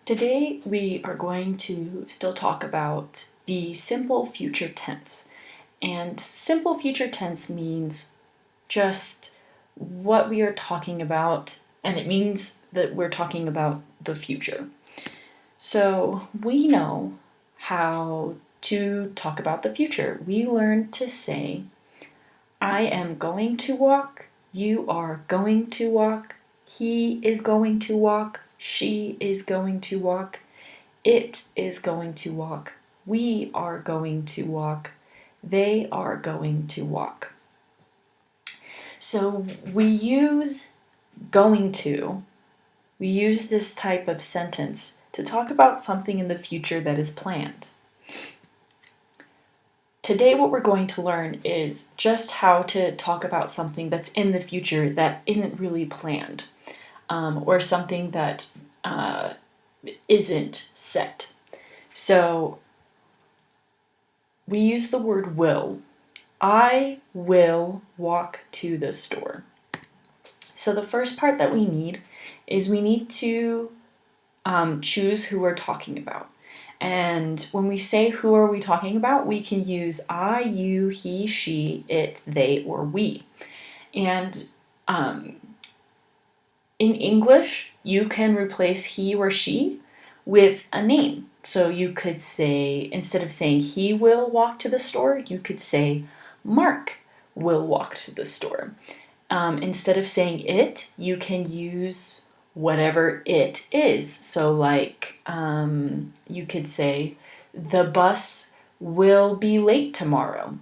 Today we are going to still talk about the simple future tense. And simple future tense means just what we are talking about, and it means that we're talking about the future. So we know how to talk about the future. We learn to say, I am going to walk, you are going to walk, he is going to walk, she is going to walk, it is going to walk, we are going to walk, they are going to walk. So we use we use this type of sentence to talk about something in the future that is planned. Today what we're going to learn is just how to talk about something that's in the future that isn't really planned, or something that isn't set. So we use the word will. I will walk to the store. So the first part that we need is we need to choose who we're talking about. And when we say who are we talking about, we can use I, you, he, she, it, they, or we. And in English, you can replace he or she with a name. So you could say, instead of saying he will walk to the store, you could say Mark will walk to the store. Instead of saying it, you can use whatever it is. So like you could say the bus will be late tomorrow.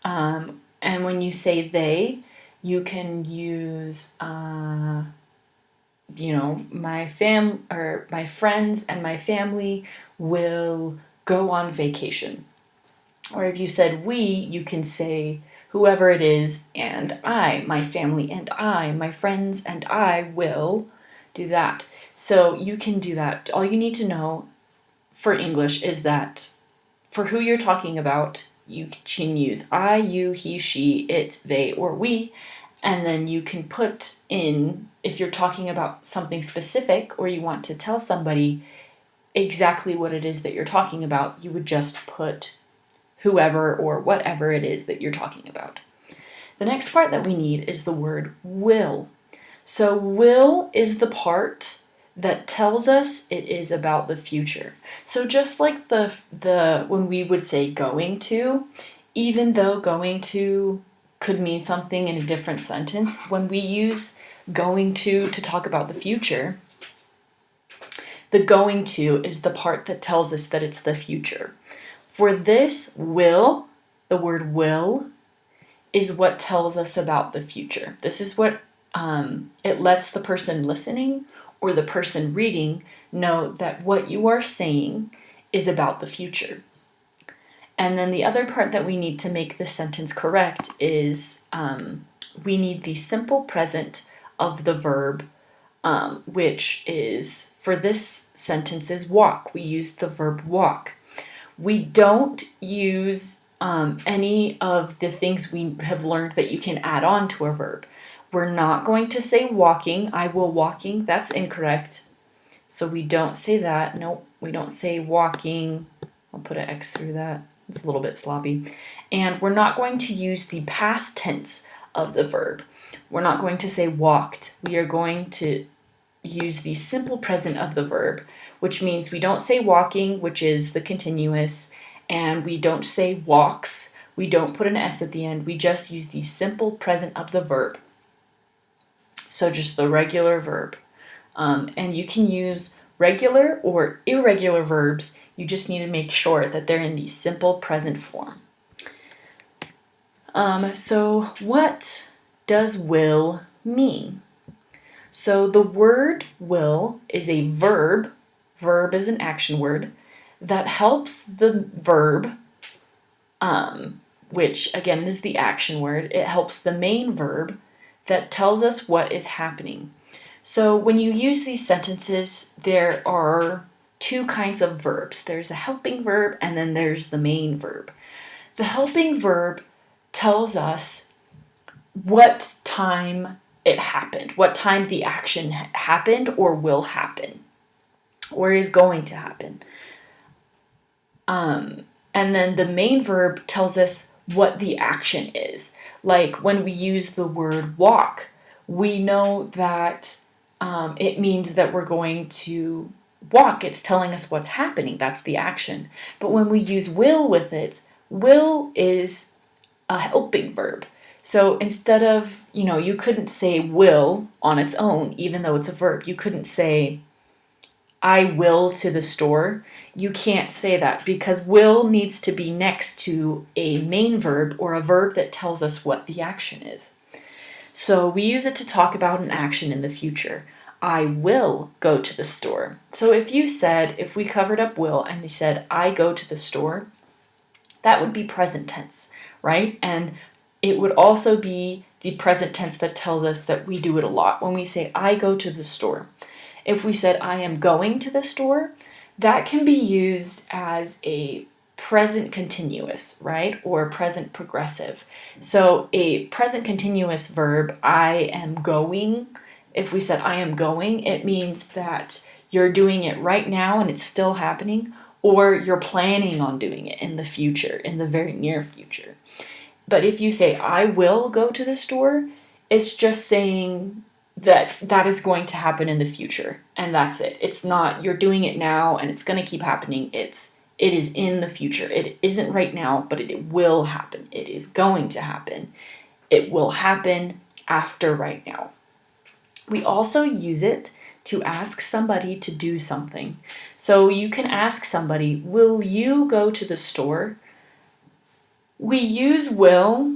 And when you say they, you can use my friends and my family will go on vacation. Or if you said we, you can say whoever it is and I, my family and I, my friends and I will do that. So you can do that. All you need to know for English is that for who you're talking about, you can use I, you, he, she, it, they, or we. And then you can put in, if you're talking about something specific or you want to tell somebody exactly what it is that you're talking about, you would just put whoever or whatever it is that you're talking about. The next part that we need is the word will. So will is the part that tells us it is about the future. So just like the when we would say going to, even though going to could mean something in a different sentence, when we use going to talk about the future, the going to is the part that tells us that it's the future. For this will, the word will, is what tells us about the future. This is what it lets the person listening or the person reading know that what you are saying is about the future. And then the other part that we need to make the sentence correct is we need the simple present of the verb, which is, for this sentence, is walk. We use the verb walk. We don't use any of the things we have learned that you can add on to a verb. We're not going to say walking, I will walking, that's incorrect. So we don't say that. Nope, we don't say walking. I'll put an X through that. It's a little bit sloppy. And we're not going to use the past tense of the verb. We're not going to say walked. We are going to use the simple present of the verb, which means we don't say walking, which is the continuous, and we don't say walks. We don't put an S at the end. We just use the simple present of the verb. So just the regular verb. And you can use regular or irregular verbs. You just need to make sure that they're in the simple present form. So what does will mean? So the word will is a verb. Verb is an action word that helps the verb, which again is the action word. It helps the main verb that tells us what is happening. So when you use these sentences, there are two kinds of verbs. There's a helping verb and then there's the main verb. The helping verb tells us what time it happened, what time the action happened or will happen. or is going to happen. And then the main verb tells us what the action is. Like when we use the word walk, we know that it means that we're going to walk. It's telling us what's happening. That's the action. But when we use will with it, will is a helping verb. So instead of, you couldn't say will on its own, even though it's a verb. You couldn't say, I will to the store. You can't say that because will needs to be next to a main verb or a verb that tells us what the action is. So we use it to talk about an action in the future. I will go to the store. So if we covered up will and we said, I go to the store, that would be present tense, right? And it would also be the present tense that tells us that we do it a lot. When we say, I go to the store. If we said, I am going to the store, that can be used as a present continuous, right? Or present progressive. So a present continuous verb, I am going, if we said I am going, it means that you're doing it right now and it's still happening, or you're planning on doing it in the future, in the very near future. But if you say, I will go to the store, it's just saying that is going to happen in the future, and that's it. It's not you're doing it now and it's going to keep happening. It is in the future. It isn't right now, but it will happen. It is going to happen. It will happen after right now. We also use it to ask somebody to do something. So you can ask somebody, will you go to the store? We use will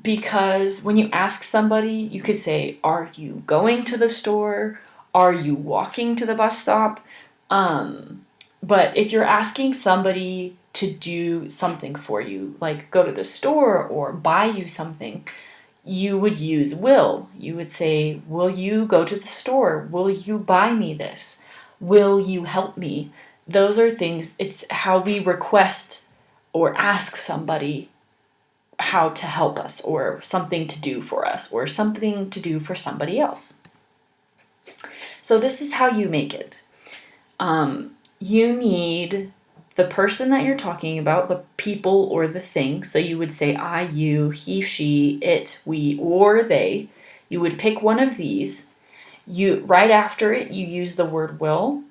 because when you ask somebody, you could say, are you going to the store? Are you walking to the bus stop? But if you're asking somebody to do something for you, like go to the store or buy you something, you would use will. You would say, will you go to the store? Will you buy me this? Will you help me? Those are things, it's how we request or ask somebody how to help us or something to do for us or something to do for somebody else. So this is how you make it. You need the person that you're talking about, the people or the thing. So you would say I, you, he, she, it, we, or they. You would pick one of these. Right after it, you use the word will,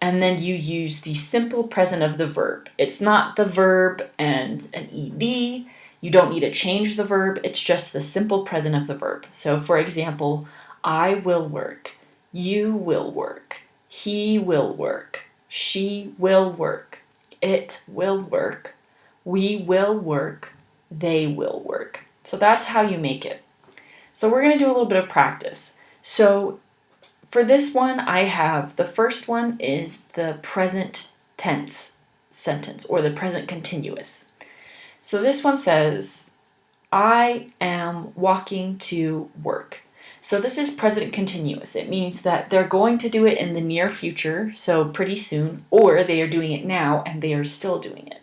and then you use the simple present of the verb. It's not the verb and an ed. You don't need to change the verb. It's just the simple present of the verb. So for example, I will work. You will work. He will work. She will work. It will work. We will work. They will work. So that's how you make it. So we're going to do a little bit of practice. So for this one, the first one is the present tense sentence or the present continuous. So this one says, I am walking to work. So this is present continuous. It means that they're going to do it in the near future, so pretty soon, or they are doing it now and they are still doing it.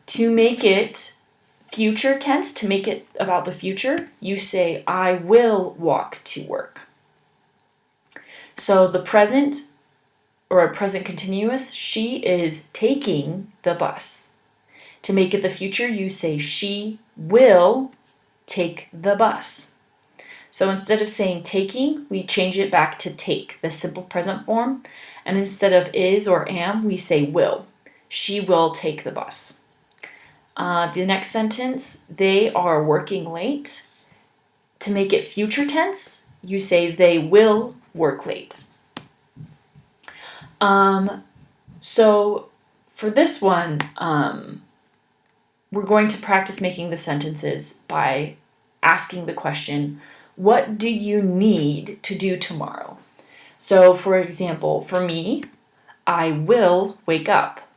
To make it future tense, to make it about the future, you say, I will walk to work. So the present or a present continuous, she is taking the bus. To make it the future, you say she will take the bus. So instead of saying taking, we change it back to take, the simple present form. And instead of is or am, we say will. She will take the bus. The next sentence, they are working late. To make it future tense, you say they will work late. So for this one, we're going to practice making the sentences by asking the question, what do you need to do tomorrow? So for example, for me, I will wake up.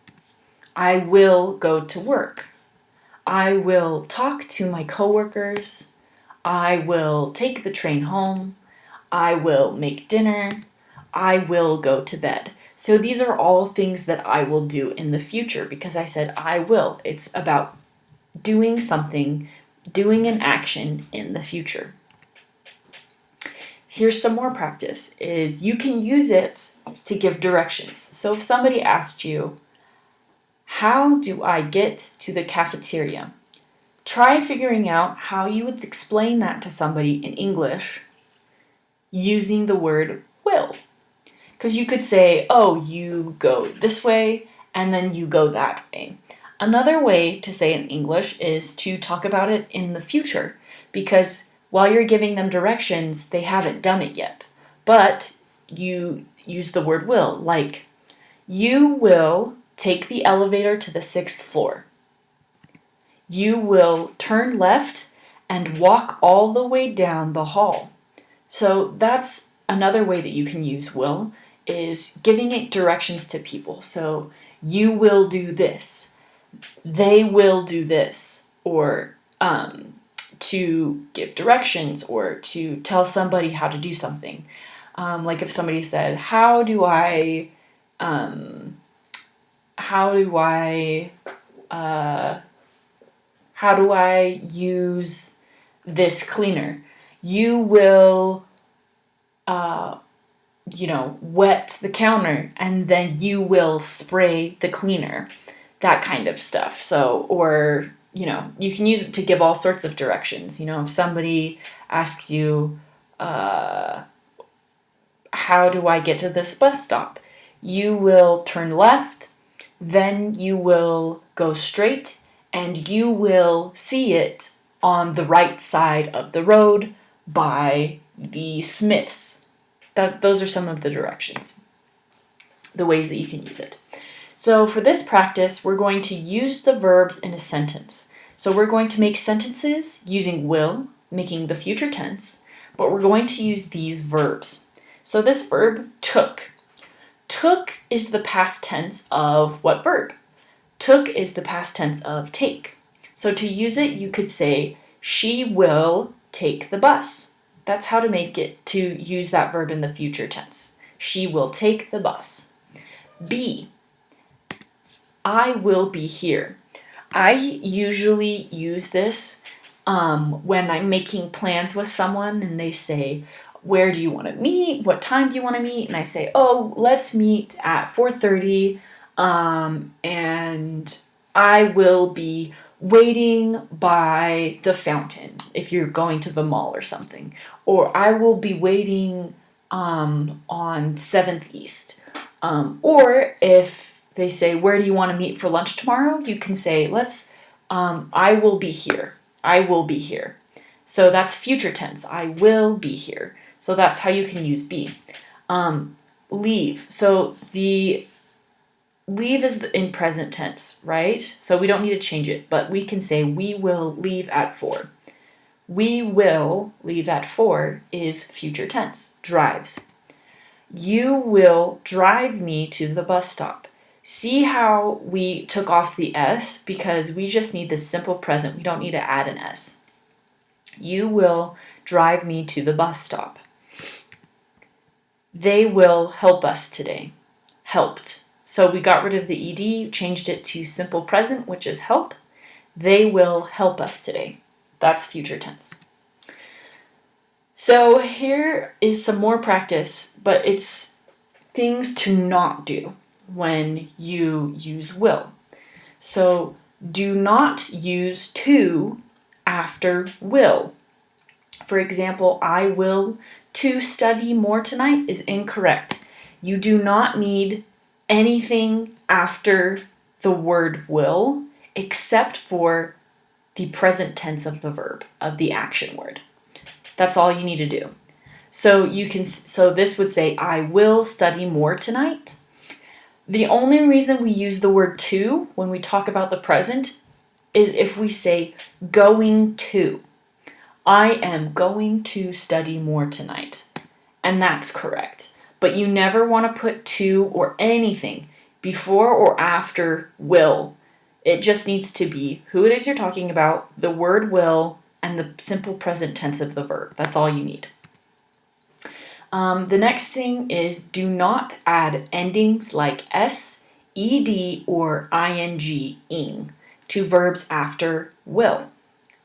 I will go to work. I will talk to my coworkers. I will take the train home. I will make dinner. I will go to bed. So these are all things that I will do in the future because I said I will. It's about doing something, doing an action in the future. Here's some more practice, is you can use it to give directions. So if somebody asked you, how do I get to the cafeteria? Try figuring out how you would explain that to somebody in English using the word will. Because you could say, oh, you go this way, and then you go that way. Another way to say it in English is to talk about it in the future, because while you're giving them directions, they haven't done it yet. But you use the word will, like, you will take the elevator to the 6th floor. You will turn left and walk all the way down the hall. So that's another way that you can use will, is giving it directions to people. So you will do this, they will do this, or to give directions or to tell somebody how to do something. Like if somebody said, how do I use this cleaner? You will wet the counter and then you will spray the cleaner. That kind of stuff. So, or, you can use it to give all sorts of directions. If somebody asks you, how do I get to this bus stop? You will turn left, then you will go straight, and you will see it on the right side of the road by the Smiths. Those are some of the directions, the ways that you can use it. So for this practice, we're going to use the verbs in a sentence. So we're going to make sentences using will, making the future tense, but we're going to use these verbs. So this verb, took. Took is the past tense of what verb? Took is the past tense of take. So to use it, you could say, she will take the bus. That's how to use that verb in the future tense. She will take the bus. Be. I will be here. I usually use this when I'm making plans with someone and they say, where do you want to meet? What time do you want to meet? And I say, oh, let's meet at 4:30 and I will be waiting by the fountain if you're going to the mall or something. Or I will be waiting on 7th East. Or if they say, where do you want to meet for lunch tomorrow? You can say, I will be here. I will be here. So that's future tense. I will be here. So that's how you can use be. Leave. So the leave is in present tense, right? So we don't need to change it, but we can say we will leave at 4. We will leave at 4 is future tense, drives. You will drive me to the bus stop. See how we took off the S because we just need the simple present. We don't need to add an S. You will drive me to the bus stop. They will help us today. Helped. So we got rid of the ed, changed it to simple present, which is help. They will help us today. That's future tense. So here is some more practice, but it's things to not do when you use will. So do not use to after will. For example, I will to study more tonight is incorrect. You do not need anything after the word will except for the present tense of the verb, of the action word. That's all you need to do. So this would say, I will study more tonight. The only reason we use the word to when we talk about the present is if we say going to. I am going to study more tonight. And that's correct. But you never want to put to or anything before or after will. It just needs to be who it is you're talking about, the word will, and the simple present tense of the verb. That's all you need. The next thing is do not add endings like s, ed, or ing to verbs after will.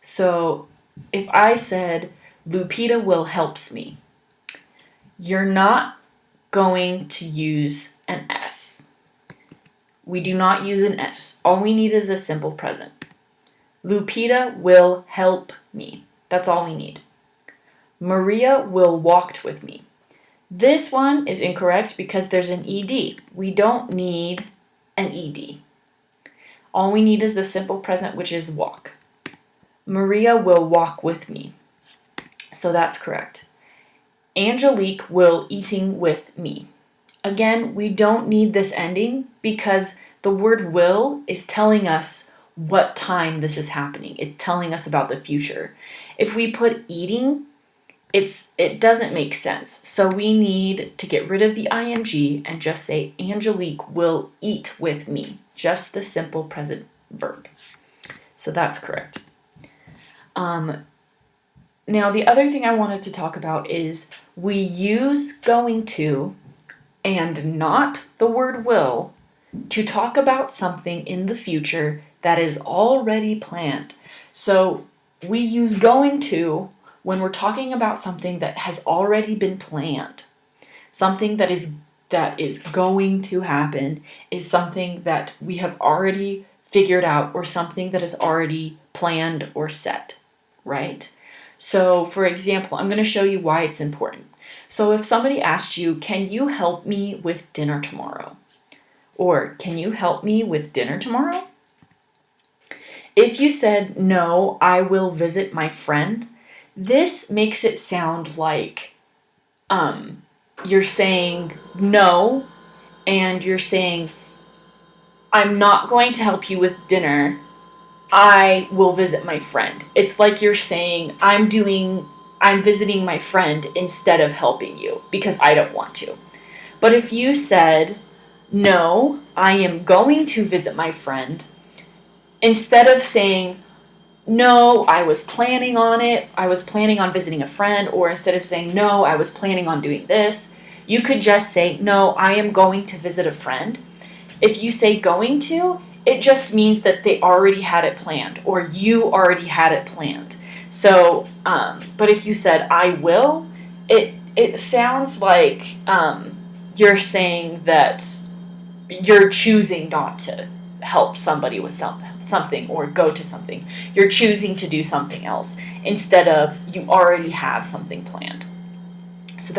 So if I said, Lupita will helps me, you're not going to use an S. We do not use an S. All we need is a simple present. Lupita will help me. That's all we need. Maria will walk with me. This one is incorrect because there's an ED. We don't need an ED. All we need is the simple present, which is walk. Maria will walk with me. So that's correct. Angelique will eating with me. Again, we don't need this ending because the word will is telling us what time this is happening. It's telling us about the future. If we put eating, it doesn't make sense. So we need to get rid of the ing and just say Angelique will eat with me. Just the simple present verb. So that's correct. Now, the other thing I wanted to talk about is we use going to and not the word will to talk about something in the future that is already planned. So we use going to when we're talking about something that has already been planned. Something that is going to happen is something that we have already figured out or something that is already planned or set, right? So, for example, I'm going to show you why it's important. So if somebody asked you, can you help me with dinner tomorrow? Or can you help me with dinner tomorrow? If you said, no, I will visit my friend, this makes it sound like you're saying no, and you're saying, I'm not going to help you with dinner. I will visit my friend. It's like you're saying, I'm visiting my friend instead of helping you because I don't want to. But if you said, no, I am going to visit my friend, instead of saying, no, I was planning on it, I was planning on visiting a friend, or instead of saying, no, I was planning on doing this, you could just say, no, I am going to visit a friend. If you say going to, it just means that they already had it planned, or you already had it planned. So, but if you said I will, it sounds like you're saying that you're choosing not to help somebody with something or go to something. You're choosing to do something else instead of you already have something planned.